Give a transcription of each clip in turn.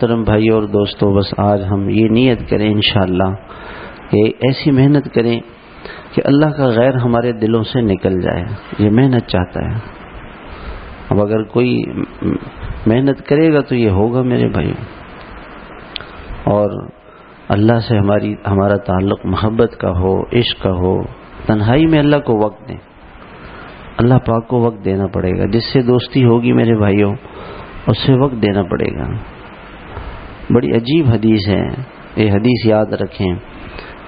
محترم بھائی اور دوستو، بس آج ہم یہ نیت کریں انشاءاللہ کہ ایسی محنت کریں کہ اللہ کا غیر ہمارے دلوں سے نکل جائے. یہ محنت چاہتا ہے. اب اگر کوئی محنت کرے گا تو یہ ہوگا میرے بھائیوں. اور اللہ سے ہمارا تعلق محبت کا ہو، عشق کا ہو. تنہائی میں اللہ کو وقت دیں. اللہ پاک کو وقت دینا پڑے گا. جس سے دوستی ہوگی میرے بھائیوں، اس سے وقت دینا پڑے گا. بڑی عجیب حدیث ہے. یہ حدیث یاد رکھیں.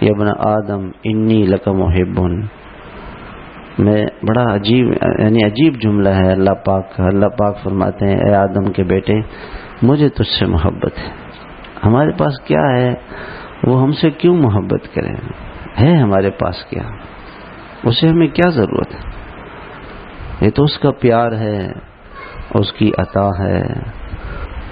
یا ابن آدم انی لک محب. میں بڑا عجیب جملہ ہے اللہ پاک کا. اللہ پاک فرماتے ہیں اے آدم کے بیٹے، مجھے تجھ سے محبت ہے. ہمارے پاس کیا ہے؟ وہ ہم سے کیوں محبت کرے؟ ہے ہمارے پاس کیا؟ اسے ہمیں کیا ضرورت ہے؟ یہ تو اس کا پیار ہے، اس کی عطا ہے،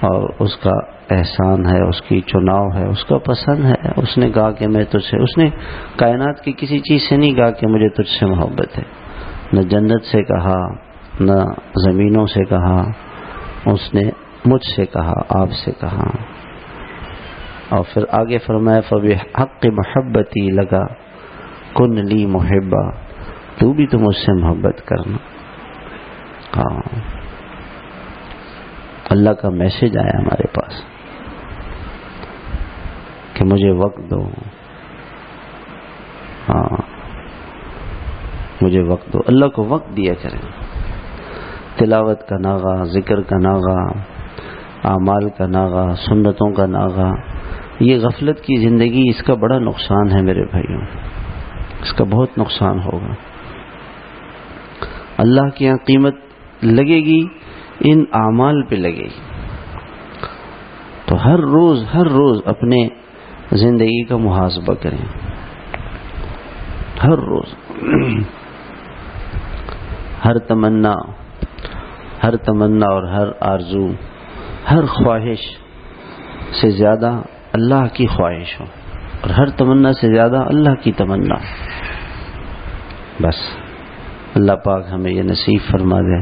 اور اس کا احسان ہے، اس کی چناؤ ہے، اس کا پسند ہے. اس نے کہا کہ میں تجھ سے، اس نے کائنات کی کسی چیز سے نہیں کہا کہ مجھے تجھ سے محبت ہے. نہ جنت سے کہا، نہ زمینوں سے کہا. اس نے مجھ سے کہا، آپ سے کہا. اور پھر آگے فرمایا فبحق محبتی لگا کن لی محبا. تو بھی تو مجھ سے محبت کرنا. ہاں، اللہ کا میسج آیا ہمارے پاس کہ مجھے وقت دو. ہاں، مجھے وقت دو. اللہ کو وقت دیا کریں. تلاوت کا ناغہ، ذکر کا ناغہ، اعمال کا ناغہ، سنتوں کا ناغہ. یہ غفلت کی زندگی، اس کا بڑا نقصان ہے میرے بھائیوں. اس کا بہت نقصان ہوگا. اللہ کی یہاں قیمت لگے گی ان اعمال پہ لگے گی. تو ہر روز اپنے زندگی کا محاسبہ کریں. ہر روز ہر تمنا اور ہر آرزو، ہر خواہش سے زیادہ اللہ کی خواہش ہو، اور ہر تمنا سے زیادہ اللہ کی تمنا. بس اللہ پاک ہمیں یہ نصیب فرما دے.